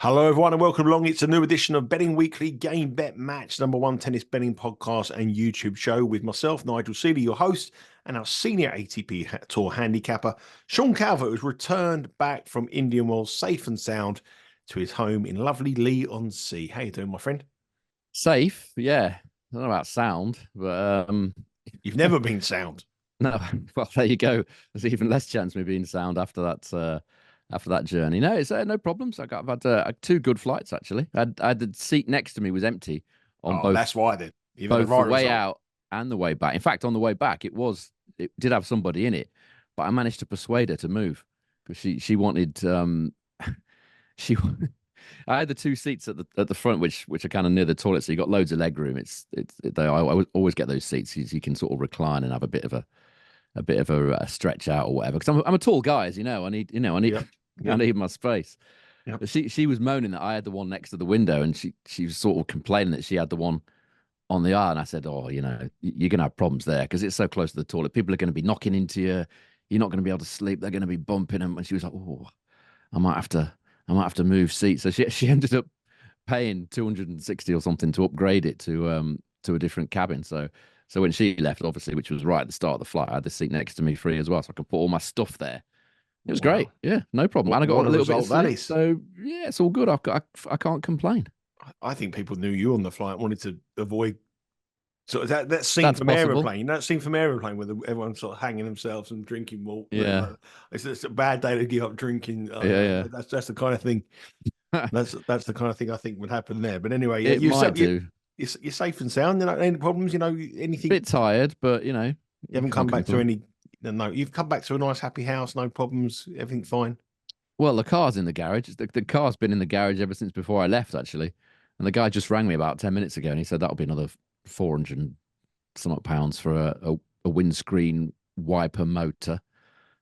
Hello, everyone, and welcome along. It's a new edition of Betting Weekly Game Bet Match, number one tennis betting podcast and YouTube show with myself, Nigel Seeley, your host, and our senior ATP Tour handicapper, Sean Calvert, who's returned back from Indian Wells safe and sound to his home in lovely Leigh-on-Sea. How you doing, my friend? Safe, yeah. I don't know about sound, but You've never been sound. no. Well, there you go. There's even less chance of me being sound after that journey. No, it's no problems. I've had two good flights actually. I had the seat next to me was empty on Oh, both that's why then. You've had a both the right way result. out and the way back. In fact, on the way back, it did have somebody in it, but I managed to persuade her to move because she wanted she I had the two seats at the front, which are kind of near the toilet, so you got loads of leg room. I always get those seats. You can sort of recline and have a bit of a stretch out or whatever. Because I'm a tall guy, as you know. I need Yep. I Yep. need my space. Yep. But she was moaning that I had the one next to the window, and she was sort of complaining that she had the one on the aisle. And I said, oh, you're gonna have problems there because it's so close to the toilet. People are going to be knocking into you. You're not going to be able to sleep. They're going to be bumping them. And she was like, oh, I might have to I might have to move seats. So she ended up paying 260 or something to upgrade it to a different cabin. So when she left, obviously, which was right at the start of the flight, I had the seat next to me free as well, so I could put all my stuff there. It was great. Wow. Yeah, no problem. And I got What a a little bit of result that sleep, is. so yeah, it's all good. I can't complain. I think people knew you on the flight, wanted to avoid. So that scene That's from possible. Aeroplane, that scene from Aeroplane where everyone's sort of hanging themselves and drinking malt. Yeah, It's a bad day to give up drinking. yeah, That's the kind of thing. yeah. That's the kind of thing I think would happen there. But anyway, It might do. you're safe and sound. You know, any problems? Anything? Bit tired, but You haven't come can't back to complain. any. No, you've come back to a nice, happy house. No problems. Everything fine. Well, the car's in the garage. The car's been in the garage ever since before I left, actually. And the guy just rang me about 10 minutes ago and he said that'll be another 400 and some odd pounds for a windscreen wiper motor.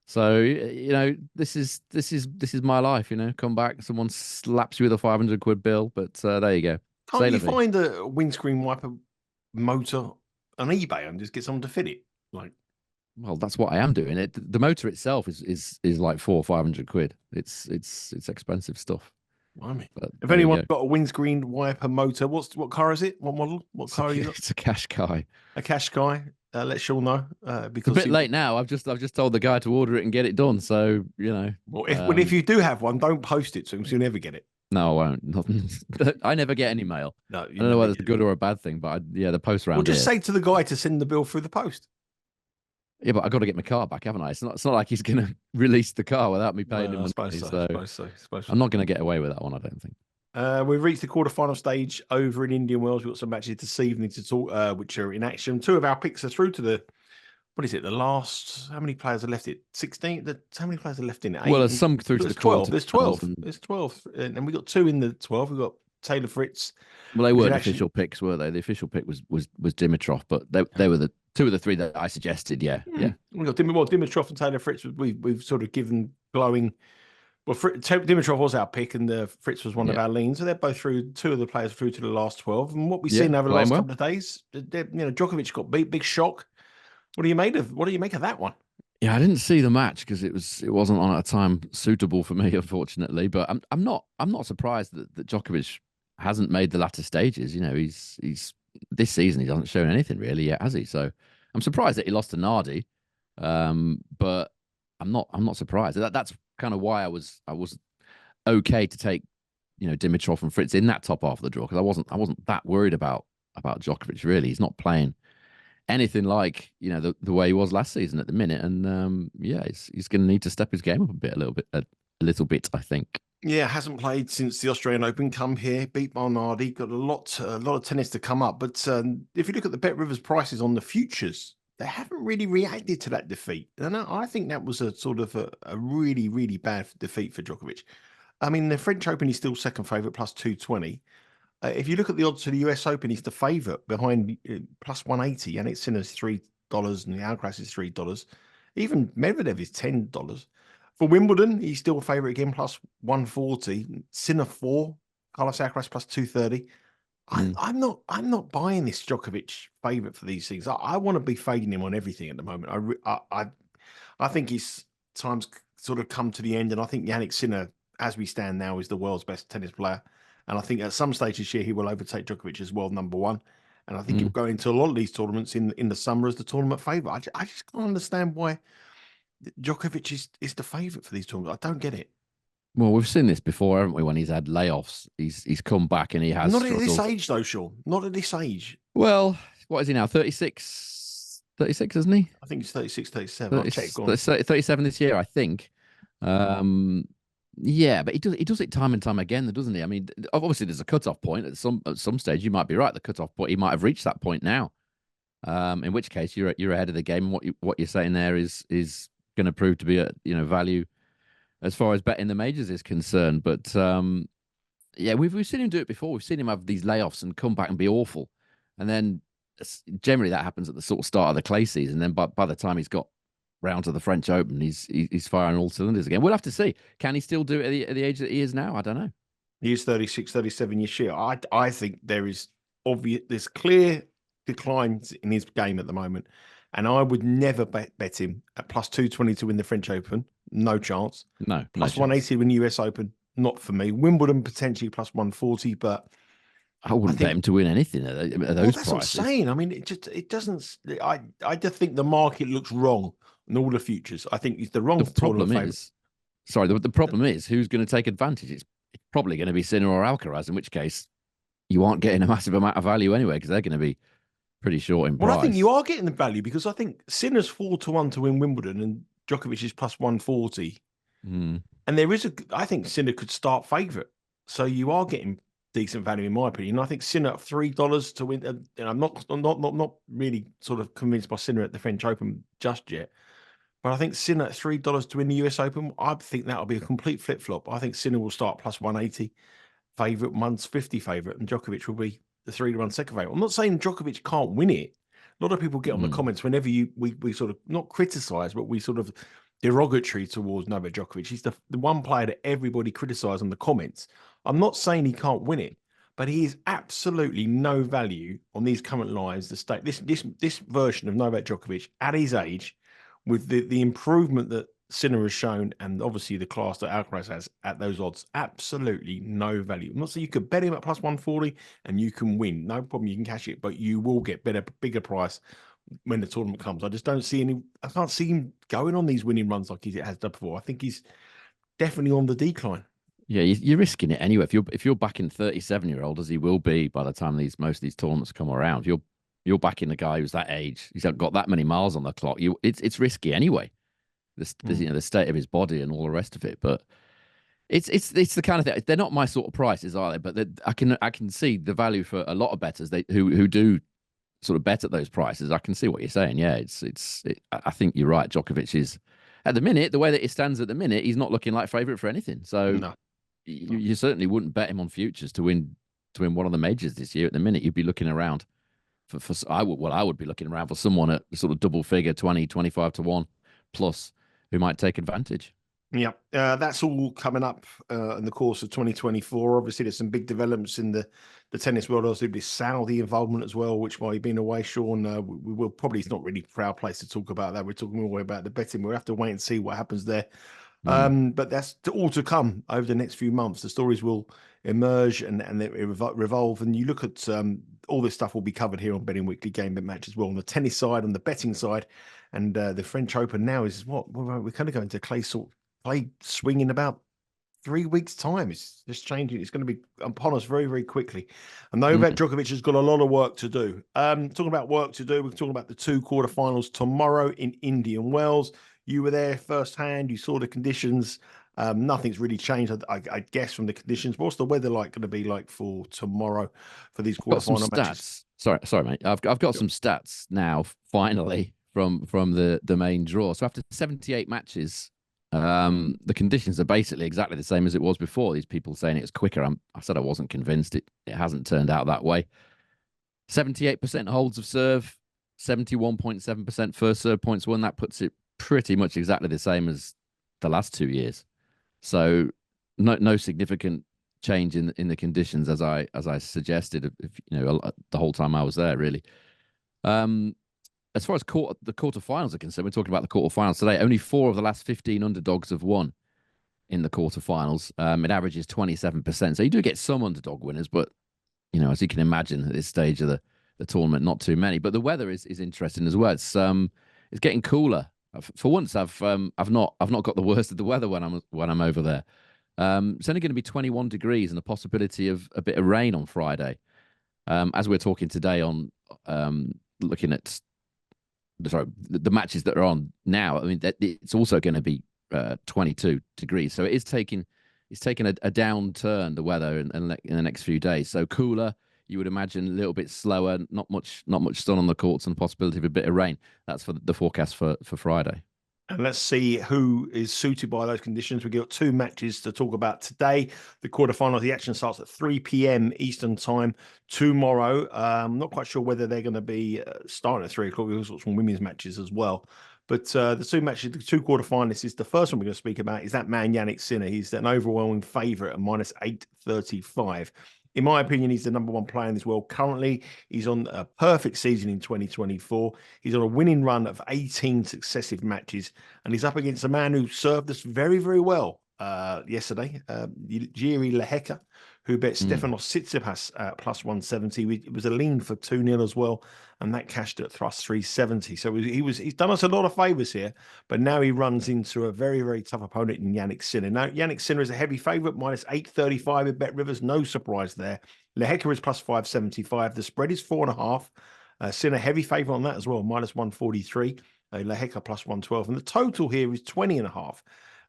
So, this is my life, come back, someone slaps you with a 500 quid bill, but there you go. Can't Say you la vie. find a windscreen wiper motor on eBay and just get someone to fit it? Like, Well, that's what I am doing. The motor itself is like 400 or 500 quid. It's expensive stuff. I mean, But if there you anyone's go. got a windscreen wiper motor, what car is it? What model? What It's a, car are you got? it's a cash guy. A cash guy. Let Sean know It's a because bit he. late now. I've just told the guy to order it and get it done. So Well, if you do have one, don't post it to him, so you'll never get it. no, I won't. I never get any mail. No, I you don't know never whether it's a get it. good or a bad thing, but yeah, the post Well, around just here. say to the guy to send the bill through the post. Yeah, but I got to get my car back, haven't I? It's not like he's going to release the car without me paying him I money. suppose so. I So suppose so. I suppose so. I'm not going to get away with that one. I don't think. We've reached the quarterfinal stage over in Indian Wells. We've got some matches this evening to talk, which are in action. Two of our picks are through to the what is it? The last, how many players are left? It 16. How many players are left in it? Well, Eight. there's some through to There's the 12. There's quarterfinals, 12. and There's 12, and we got two in the 12. We've got Taylor Fritz, well, they who's in weren't action. official picks, were they? The official pick was Dimitrov, but they were the two of the three that I suggested. Yeah, yeah, We got Dimitrov and Taylor Fritz. We've sort of given glowing. Well, Dimitrov was our pick, and Fritz was one of yeah, our leans. So they're both through. Two of the players through to the last 12. And what we've yeah. seen over the Playing last well. couple of days, Djokovic got beat, big shock. What do you make of? What do you make of that one? Yeah, I didn't see the match because it wasn't on at a time suitable for me, unfortunately. But I'm not surprised that Djokovic hasn't made the latter stages. He's this season he hasn't shown anything really yet, has he? So I'm surprised that he lost to Nardi. But I'm not surprised. That's kind of why I was okay to take Dimitrov and Fritz in that top half of the draw because I wasn't that worried about Djokovic really. He's not playing anything like the way he was last season at the minute, and yeah, he's going to need to step his game up a little bit, I think. Yeah, hasn't played since the Australian Open. Come here, beat Barnardi. Got a lot of tennis to come up. But if you look at the Bet Rivers prices on the futures, they haven't really reacted to that defeat, and I think that was a sort of a really, really bad defeat for Djokovic. I mean, the French Open, he's still second favourite, plus 220. If you look at the odds to the US Open, he's the favourite behind plus 180. Jannik Sinner's $3 and the Alcaraz is $3. Even Medvedev is $10. For Wimbledon, he's still a favourite again, plus 140. Sinner 4, Carlos Alcaraz plus 230. Mm. I'm not buying this Djokovic favourite for these things. I want to be fading him on everything at the moment. I think his time's sort of come to the end, and I think Jannik Sinner as we stand now, is the world's best tennis player. And I think at some stage this year, he will overtake Djokovic as world number one. And I think he'll Mm. go into a lot of these tournaments in the summer as the tournament favourite. I just can't understand why Djokovic is the favourite for these tournaments. I don't get it. Well, we've seen this before, haven't we? When he's had layoffs, he's come back and he has Not at this struggled. age, though, Sean. Not at this age. Well, what is he now? 36, 36, isn't he? I think he's 36, 37. I'll 30, check on. 37 this year, I think. Um, yeah, but he does it time and time again, doesn't he? I mean, obviously there's a cutoff point at some stage. You might be right. The cutoff point, he might have reached that point now. In which case you're ahead of the game. And what you're saying there is going to prove to be a value as far as betting the majors is concerned. But yeah, we've seen him do it before. We've seen him have these layoffs and come back and be awful, and then generally that happens at the sort of start of the clay season. Then by the time he's got round to the French Open, he's firing all cylinders again. We'll have to see. Can he still do it at the age that he is now? I don't know. He is 36, 37 years year. I think there's clear declines in his game at the moment. And I would never bet him at plus 220 to win the French Open. No chance. No, Plus no 180 to win the US Open. Not for me. Wimbledon potentially plus 140, but I wouldn't bet him to win anything at those that's prices. what I'm saying. I mean, it doesn't. I just think the market looks wrong in all the futures. I think it's the wrong problem is, the problem is who's going to take advantage. It's probably going to be Sinner or Alcaraz, in which case you aren't getting a massive amount of value anyway because they're going to be pretty short in price. Well, I think you are getting the value because I think Sinner's 4-1 to win Wimbledon and Djokovic is plus 140. Mm. And I think Sinner could start favourite. So you are getting decent value in my opinion. I think Sinner at $3 to win. And I'm not really sort of convinced by Sinner at the French Open just yet. But I think Sinner at $3 to win the US Open, I think that'll be a complete flip flop. I think Sinner will start plus 180 favourite, 150 favourite, and Djokovic will be the 3-1 second favourite. I'm not saying Djokovic can't win it. A lot of people get on the comments whenever we sort of not criticise, but we sort of derogatory towards Novak Djokovic. He's the one player that everybody criticises on the comments. I'm not saying he can't win it, but he is absolutely no value on these current lines. This version of Novak Djokovic at his age, with the improvement that Sinner has shown, and obviously the class that Alcaraz has at those odds, absolutely no value. I'm not saying you could bet him at plus 140 and you can win. No problem, you can cash it, but you will get bigger price when the tournament comes. I just don't see I can't see him going on these winning runs like he has done before. I think he's definitely on the decline. Yeah, you're risking it anyway. If you're backing 37-year-old as he will be by the time most of these tournaments come around, you're backing a guy who's that age. He's got that many miles on the clock. It's risky anyway. The state of his body and all the rest of it. But it's the kind of thing. They're not my sort of prices, are they? But I can see the value for a lot of bettors who do sort of bet at those prices. I can see what you're saying. Yeah, I think you're right. Djokovic is at the minute, the way that it stands at the minute, he's not looking like favourite for anything. So No. you certainly wouldn't bet him on futures to win one of the majors this year. At the minute, you'd be looking around I would be looking around for someone at sort of double figure 20, 25 to 1 plus who might take advantage. Yeah, that's all coming up in the course of 2024. Obviously, there's some big developments in the tennis world. Also, this Saudi involvement as well, which while you've been away, Sean, we will probably, it's not really a proud place to talk about that. We're talking more about the betting. We'll have to wait and see what happens there. But that's all to come over the next few months. The stories will emerge and they revolve. And you look at all this stuff will be covered here on Betting Weekly Game Bet Match as well, on the tennis side, on the betting side. And the French Open now is what? We're kind of going to clay swing in about 3 weeks' time. It's just changing. It's going to be upon us very, very quickly. And Novak Djokovic has got a lot of work to do. Talking about work to do, we're talking about the 2 quarterfinals tomorrow in Indian Wells. You were there firsthand. You saw the conditions. Nothing's really changed, I guess, from the conditions. What's the weather going to be like for tomorrow for these quarterfinal matches? Sorry, mate. I've got some stats now. Finally, from the main draw. So after 78 matches, the conditions are basically exactly the same as it was before. These people saying it was quicker. I said I wasn't convinced. It hasn't turned out that way. 78% holds of serve, 71.7% first serve points won. That puts it pretty much exactly the same as the last 2 years. So no significant change in the conditions as I suggested. The whole time I was there, really. As far as the quarterfinals are concerned, we're talking about the quarterfinals today. Only 4 of the last 15 underdogs have won. in the quarterfinals. It averages 27%. So you do get some underdog winners, but as you can imagine at this stage of the tournament, not too many. But the weather is interesting as well. It's getting cooler. For once, I've not got the worst of the weather when I'm over there. It's only going to be 21 degrees and a possibility of a bit of rain on Friday. As we're talking today on looking at the matches that are on now, I mean, it's also going to be 22 degrees. So it's taking a downturn, the weather in the next few days. So cooler, you would imagine, a little bit slower, not much sun on the courts, and the possibility of a bit of rain. That's for the forecast for Friday. And let's see who is suited by those conditions. We've got 2 matches to talk about today. The quarterfinals, the action starts at 3 p.m. Eastern time tomorrow. I'm not quite sure whether they're going to be starting at 3 o'clock. We've also got some women's matches as well. But the 2 matches, the 2 quarterfinalists, is the first one we're going to speak about is that man, Jannik Sinner. He's an overwhelming favourite at -835. In my opinion, he's the number 1 player in this world currently. He's on a perfect season in 2024. He's on a winning run of 18 successive matches, and he's up against a man who served us very, very well yesterday, Jiri Lehecka, who bet Stefanos Tsitsipas at +170. It was a lean for 2-0 as well, and that cashed at thrust 370. So he's done us a lot of favours here, but now he runs into a very, very tough opponent in Jannik Sinner. Now, Jannik Sinner is a heavy favourite, -835 with Bet Rivers. No surprise there. Lehecka is +575. The spread is 4.5. Sinner heavy favourite on that as well, -143. Lehecka +112. And the total here is 20.5.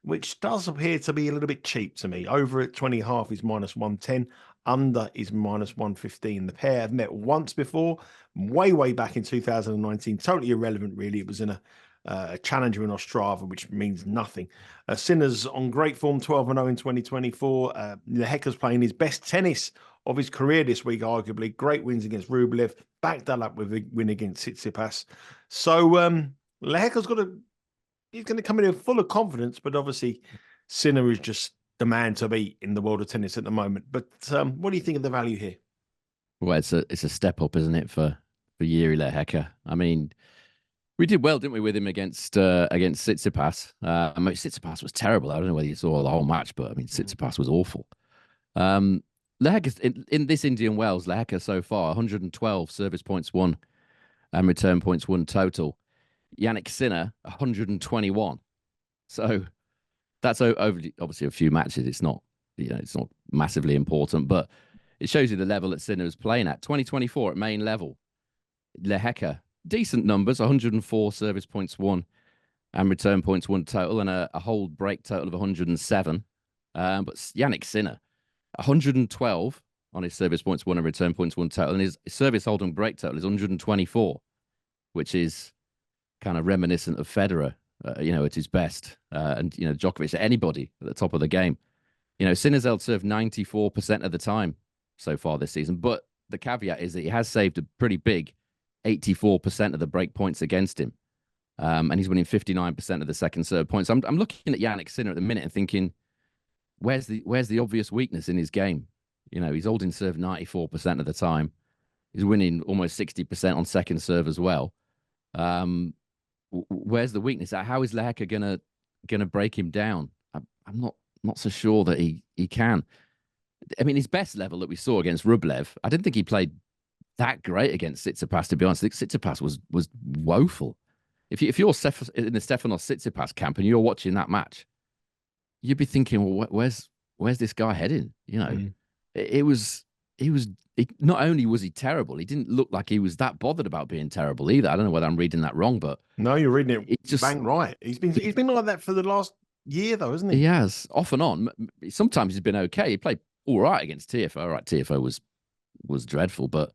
Which does appear to be a little bit cheap to me. Over at 20.5 is -110. Under is -115. The pair have met once before, way back in 2019. Totally irrelevant, really. It was in a challenger in Ostrava, which means nothing. Sinner's on great form, 12-0 in 2024. Lehecka's playing his best tennis of his career this week, arguably. Great wins against Rublev. Backed that up with a win against Tsitsipas. So Lehecka's he's going to come in full of confidence, but obviously Sinner is just the man to beat in the world of tennis at the moment. But what do you think of the value here? Well, it's a step up, isn't it, for Jiri Lehecka? I mean, we did well, didn't we, with him against Tsitsipas? I mean, Tsitsipas was terrible. I don't know whether you saw the whole match, but I mean, Tsitsipas was awful. Lehecka in this Indian Wells, Lehecka so far 112 service points won and return points won total. Jannik Sinner 121. So that's over obviously a few matches. It's not massively important, but it shows you the level that Sinner is playing at. 2024 at main level. Lehecka, decent numbers, 104 service points won and return points won total, and a hold break total of 107. But Jannik Sinner, 112 on his service points won and return points won total, and his service hold and break total is 124, which is kind of reminiscent of Federer, at his best, and Djokovic, anybody at the top of the game. Sinner's held serve 94% of the time so far this season, but the caveat is that he has saved a pretty big 84% of the break points against him, and he's winning 59% of the second serve points. I'm looking at Jannik Sinner at the minute and thinking, where's the obvious weakness in his game? He's holding serve 94% of the time. He's winning almost 60% on second serve as well. Where's the weakness? How is Lehecka gonna break him down? I'm not so sure that he can. I mean, his best level that we saw against Rublev, I didn't think he played that great against Tsitsipas, to be honest. I think Tsitsipas was woeful. If you're in the Stefanos Tsitsipas camp and you're watching that match, you'd be thinking, well, where's this guy heading? It was not only was he terrible, he didn't look like he was that bothered about being terrible either. I don't know whether I'm reading that wrong, but no, you're reading it just bang right. He's been like that for the last year, though, hasn't he? He has, off and on. Sometimes he's been okay. He played all right against TFO. All right, TFO was dreadful, but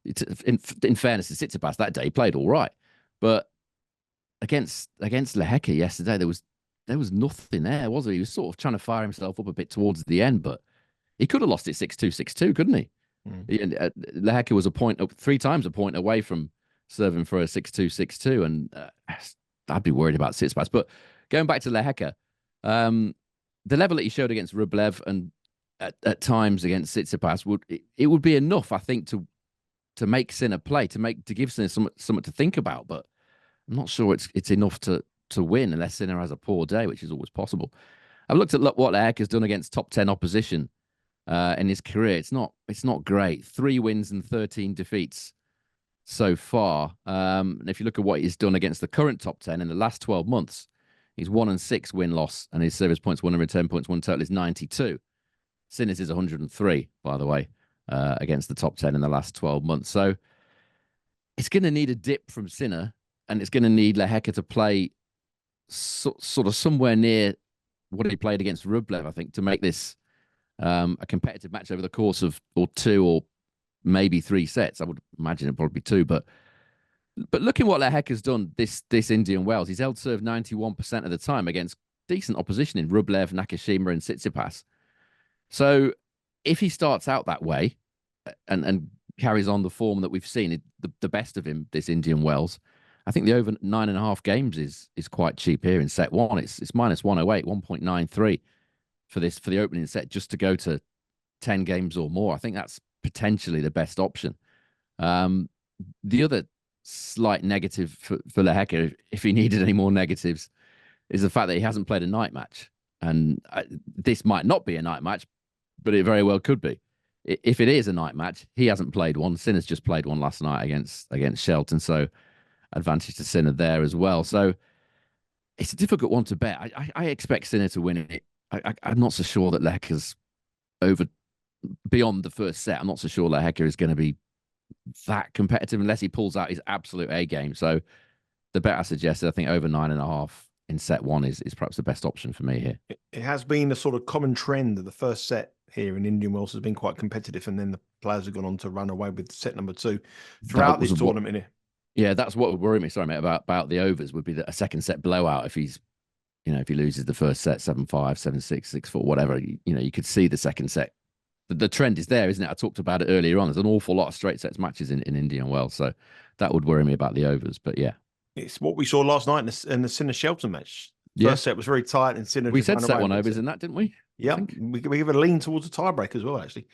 in fairness to Tsitsipas that day, he played all right. But against Lehecka yesterday, there was nothing there, was there? He was sort of trying to fire himself up a bit towards the end, but he could have lost it 6-2, 6-2, couldn't he? Lehecka was 3 times a point away from serving for a 6-2, 6-2, and I'd be worried about Tsitsipas. But going back to Lehecka, the level that he showed against Rublev and at times against Tsitsipas would be enough, I think, to make Sinner play, to give Sinner something to think about. But I'm not sure it's enough to win unless Sinner has a poor day, which is always possible. I've looked at what Lehecka has done against top 10 opposition in his career. It's not great. 3 wins and 13 defeats so far. And if you look at what he's done against the current top 10 in the last 12 months, he's 1-6 win-loss, and his service points, 110 points, one total is 92. Sinner's is 103, by the way, against the top 10 in the last 12 months. So it's going to need a dip from Sinner, and it's going to need Lehecka to play sort of somewhere near what he played against Rublev, I think, to make this a competitive match over the course of or 2 or maybe 3 sets. I would imagine it'd probably be 2, but looking what Lehecka's done this Indian Wells, he's held serve 91% of the time against decent opposition in Rublev, Nakashima, and Tsitsipas. So if he starts out that way and carries on the form that we've seen, the best of him this Indian Wells, I think the over 9.5 games is quite cheap here in set 1. It's minus 108, 1.93 for the opening set just to go to 10 games or more. I think that's potentially the best option. The other slight negative for Lehecka, if he needed any more negatives, is the fact that he hasn't played a night match. And this might not be a night match, but it very well could be. If it is a night match, he hasn't played one. Sinner's just played one last night against Shelton, so advantage to Sinner there as well. So it's a difficult one to bet. I expect Sinner to win it. I'm not so sure that Lehecka's over beyond the first set. I'm not so sure Lehecka is going to be that competitive unless he pulls out his absolute A game. So the bet I suggested, I think over 9.5 in set 1 is perhaps the best option for me here. It has been a sort of common trend that the first set here in Indian Wells has been quite competitive, and then the players have gone on to run away with set number 2 throughout this tournament here. Yeah, that's what would worry me. Sorry, mate, about the overs would be that a second set blowout if he's, if he loses the first set 7-5, 7-6, 6-4, whatever. You could see the second set. The trend is there, isn't it? I talked about it earlier on. There's an awful lot of straight sets matches in Indian Wells, so that would worry me about the overs. But yeah, it's what we saw last night in the Sinner Shelton match. First set was very tight, and Sinner. We said set 1 overs in that, didn't we? Yeah, we give it a lean towards a tiebreak as well, actually.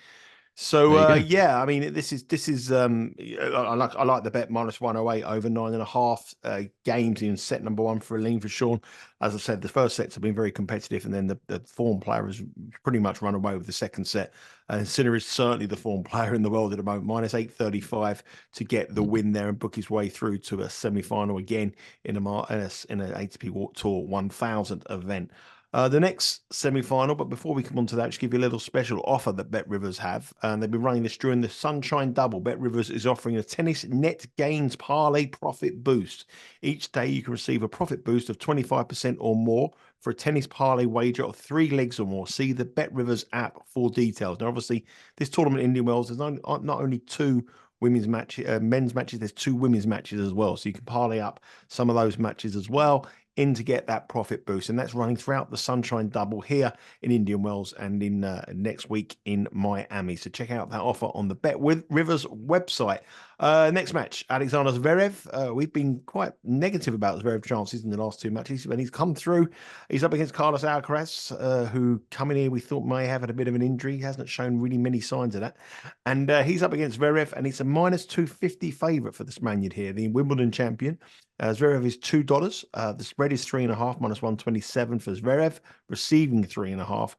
So yeah, I mean, this is I like the bet minus 108 over 9.5 games in set number 1 for a lean for Sean. As I said, the first sets have been very competitive, and then the form player has pretty much run away with the second set. And Sinner is certainly the form player in the world at the moment. Minus 835 to get the win there and book his way through to a semi-final again in an ATP Tour 1000 event. The next semi-final, but before we come on to that, just give you a little special offer that Bet Rivers have, and they've been running this during the Sunshine Double. Bet Rivers is offering a tennis net gains parlay profit boost. Each day you can receive a profit boost of 25% or more for a tennis parlay wager of 3 legs or more. See the Bet Rivers app for details. Now, obviously, this tournament in Indian Wells, there's not only 2 men's matches, there's 2 women's matches as well. So you can parlay up some of those matches as well in to get that profit boost, and that's running throughout the Sunshine Double here in Indian Wells and in next week in Miami. So check out that offer on the Bet with Rivers website. Next match, Alexander Zverev. We've been quite negative about Zverev's chances in the last 2 matches, and he's come through. He's up against Carlos Alcaraz, who coming here we thought may have had a bit of an injury. He hasn't shown really many signs of that, and he's up against Zverev, and it's a minus 250 favourite for the Spaniard here, the Wimbledon champion. Zverev is $2. The spread is 3.5, minus 127 for Zverev, receiving 3.5.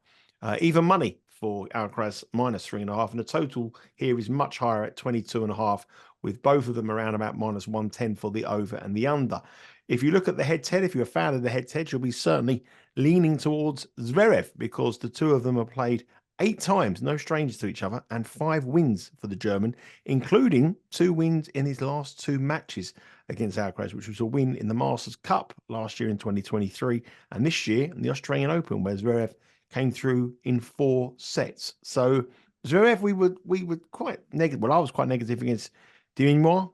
Even money for Alcaraz, minus 3.5. And the total here is much higher at 22.5, with both of them around about minus 110 for the over and the under. If you look at the head-to-head, if you're a fan of the head-to-head, you'll be certainly leaning towards Zverev, because the 2 of them have played 8 times, no strangers to each other, and 5 wins for the German, including 2 wins in his last 2 matches against Alcaraz, which was a win in the Masters Cup last year in 2023, and this year in the Australian Open, where Zverev came through in 4 sets. So Zverev, we were quite negative. Well, I was quite negative against Dimois.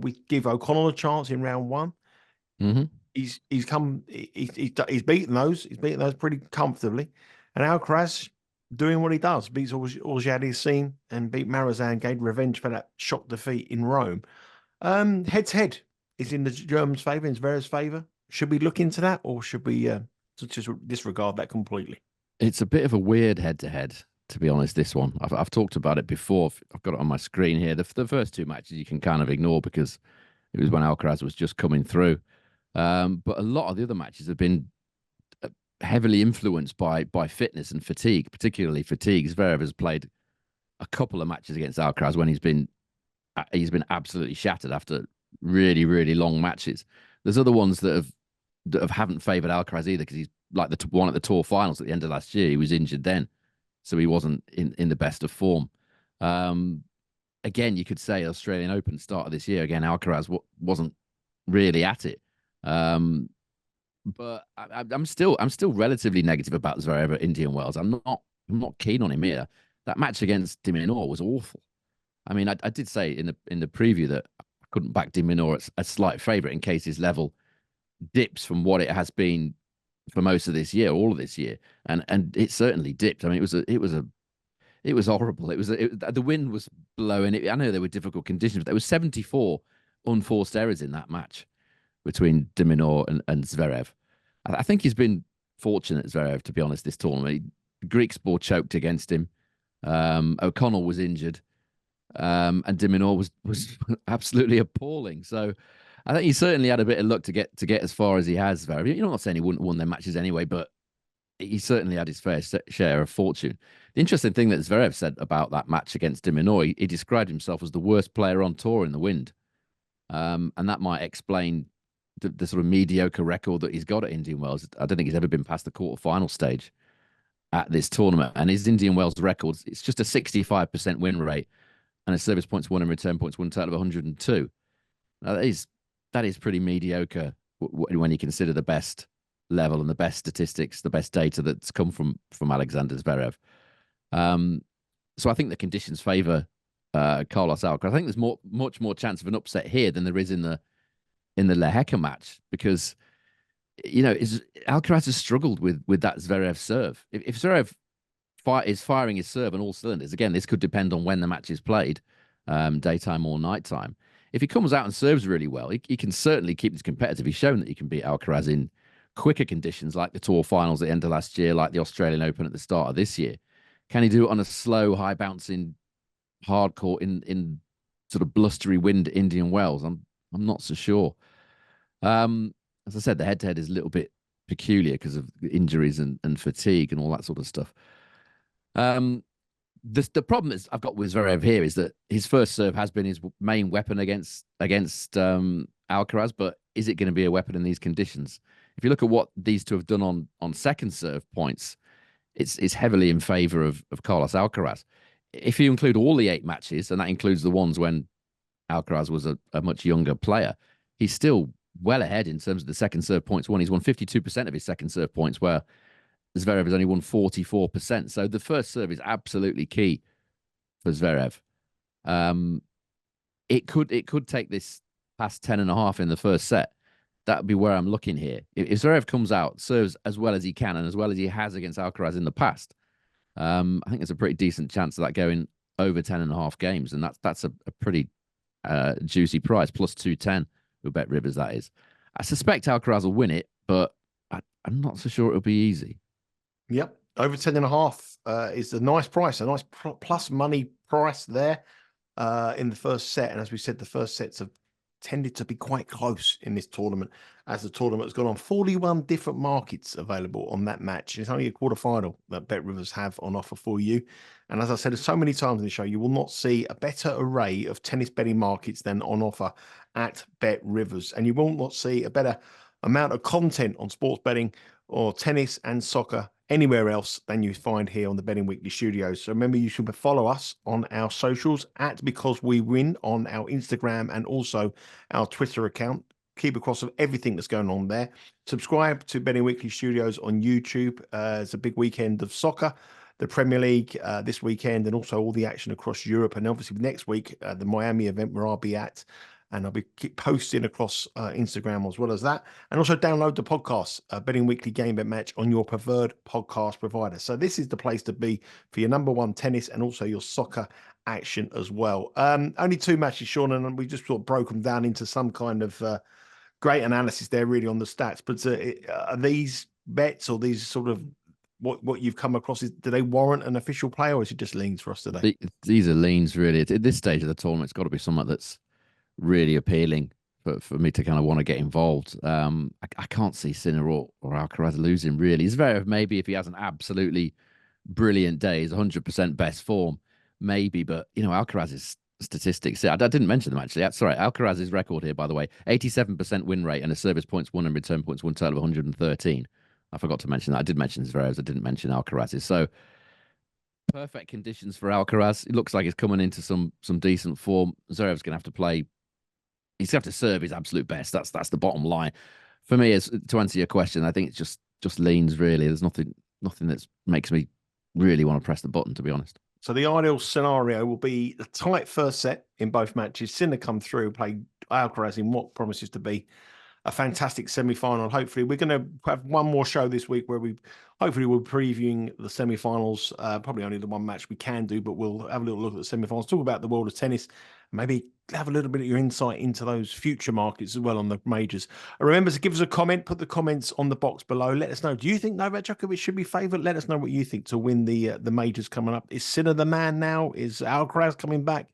We give O'Connell a chance in round 1. Mm-hmm. He's beaten those. He's beaten those pretty comfortably, and Alcaraz doing what he does, beats Auger-Aliassime and beat Marizan, gained revenge for that shock defeat in Rome. Head-to-head is in the Germans' favour, in Zverev's favour. Should we look into that, or should we just disregard that completely? It's a bit of a weird head-to-head, to be honest, this one. I've talked about it before. I've got it on my screen here. The first 2 matches you can kind of ignore because it was when Alcaraz was just coming through. But a lot of the other matches have been heavily influenced by fitness and fatigue, particularly fatigue. Zverev has played a couple of matches against Alcaraz when he's been absolutely shattered after really, really long matches. There's other ones that haven't favoured Alcaraz either, because he's like the one at the Tour finals at the end of last year. He was injured then, so he wasn't in the best of form. Um, Again, you could say Australian Open start of this year. Again, Alcaraz wasn't really at it. But I'm still relatively negative about Zverev at Indian Wells. I'm not keen on him here. That match against de Minaur was awful. I mean, I did say in the preview that I couldn't back de Minaur as a slight favourite in case his level dips from what it has been for most of this year, all of this year, and it certainly dipped. I mean, it was horrible. The wind was blowing. I know there were difficult conditions, but there was 74 unforced errors in that match between de Minaur and Zverev. I think he's been fortunate, Zverev, to be honest, this tournament. Greek sport choked against him. O'Connell was injured. And de Minaur was absolutely appalling. So I think he certainly had a bit of luck to get as far as he has. Zverev. You're not saying he wouldn't have won their matches anyway, but he certainly had his fair share of fortune. The interesting thing that Zverev said about that match against de Minaur, he described himself as the worst player on tour in the wind. And that might explain the sort of mediocre record that he's got at Indian Wells. I don't think he's ever been past the quarterfinal stage at this tournament. And his Indian Wells records, it's just a 65% win rate and a service points won and return points won total of 102. Now, that is pretty mediocre when you consider the best level and the best statistics, the best data that's come from Alexander Zverev. So I think the conditions favour Carlos Alcaraz. I think there's much more chance of an upset here than there is in the Lehecka match, because Alcaraz has struggled with that Zverev serve. If Zverev is firing his serve on all cylinders, again, this could depend on when the match is played, daytime or nighttime. If he comes out and serves really well, he can certainly keep this competitive. He's shown that he can beat Alcaraz in quicker conditions, like the Tour finals at the end of last year, like the Australian Open at the start of this year. Can he do it on a slow, high bouncing, hardcore in sort of blustery wind Indian Wells? I'm not so sure. As I said, the head-to-head is a little bit peculiar because of injuries and fatigue and all that sort of stuff. The problem is I've got with Zverev here is that his first serve has been his main weapon against Alcaraz, but is it going to be a weapon in these conditions? If you look at what these two have done on second serve points, it's heavily in favour of Carlos Alcaraz. If you include all the 8 matches, and that includes the ones when Alcaraz was a much younger player, he's still well ahead in terms of the second serve points won. He's won 52% of his second serve points, where Zverev has only won 44%. So the first serve is absolutely key for Zverev. It could take this past 10.5 in the first set. That would be where I'm looking here. If Zverev comes out, serves as well as he can and as well as he has against Alcaraz in the past, I think there's a pretty decent chance of that going over 10.5 games. And that's a pretty juicy price, plus 210 with Bet Rivers, that is. I suspect Alcaraz will win it, but I'm not so sure it'll be easy. Yep. Over 10.5 is a nice price, a nice plus money price there in the first set. And as we said, the first sets have tended to be quite close in this tournament as the tournament has gone on. 41 different markets available on that match. It's only a quarterfinal that Bet Rivers have on offer for you. And as I said so many times in the show, you will not see a better array of tennis betting markets than on offer at Bet Rivers. And you will not see a better amount of content on sports betting or tennis and soccer anywhere else than you find here on the Betting Weekly Studios. So remember, you should follow us on our socials at becausewewin on our Instagram and also our Twitter account. Keep across of everything that's going on there. Subscribe to Betting Weekly Studios on YouTube. It's a big weekend of soccer, the Premier League this weekend, and also all the action across Europe. And obviously next week, the Miami event where I'll be at. And I'll be posting across Instagram as well as that. And also download the podcast, Betting Weekly Game Bet Match, on your preferred podcast provider. So this is the place to be for your number one tennis and also your soccer action as well. Only 2 matches, Sean, and we just sort of broke them down into some kind of great analysis there really on the stats. But are these bets or these sort of what you've come across, do they warrant an official play, or is it just leans for us today? These are leans, really. At this stage of the tournament, it's got to be something that's really appealing for me to kind of want to get involved. I can't see Sinner or Alcaraz losing really. Zverev maybe if he has an absolutely brilliant day, is 100% best form, maybe. But Alcaraz's statistics. I didn't mention them actually. Sorry, Alcaraz's record here, by the way, 87% win rate and a service points won and return points won total of 113. I forgot to mention that. I did mention Zverev's. I didn't mention Alcaraz's. So perfect conditions for Alcaraz. It looks like he's coming into some decent form. Zverev's going to have to play. He's going to have to serve his absolute best. That's the bottom line. For me, is to answer your question, I think it's just leans really. There's nothing that makes me really want to press the button, to be honest. So the ideal scenario will be a tight first set in both matches. Sinner come through, play Alcaraz in what promises to be a fantastic semi-final. Hopefully, we're going to have one more show this week where we're previewing the semi-finals. Probably only the one match we can do, but we'll have a little look at the semi-finals, talk about the world of tennis, maybe have a little bit of your insight into those future markets as well on the majors. Remember to give us a comment, put the comments on the box below. Let us know, do you think Novak Djokovic should be favoured? Let us know what you think to win the majors coming up. Is Sinner the man now? Is Alcaraz coming back?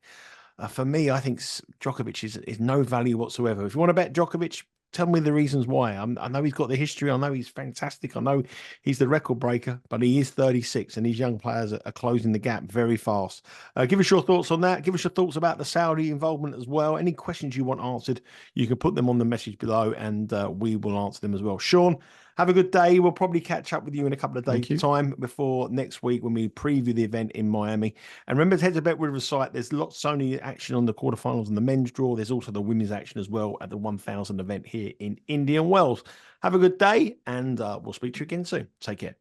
For me, I think Djokovic is no value whatsoever. If you want to bet Djokovic, tell me the reasons why. I know he's got the history. I know he's fantastic. I know he's the record breaker, but he is 36 and these young players are closing the gap very fast. Give us your thoughts on that. Give us your thoughts about the Saudi involvement as well. Any questions you want answered, you can put them on the message below and we will answer them as well. Sean, have a good day. We'll probably catch up with you in a couple of days' time before next week when we preview the event in Miami. And remember to head to Bet Rivers site. There's lots of only action on the quarterfinals and the men's draw. There's also the women's action as well at the 1000 event here in Indian Wells. Have a good day and we'll speak to you again soon. Take care.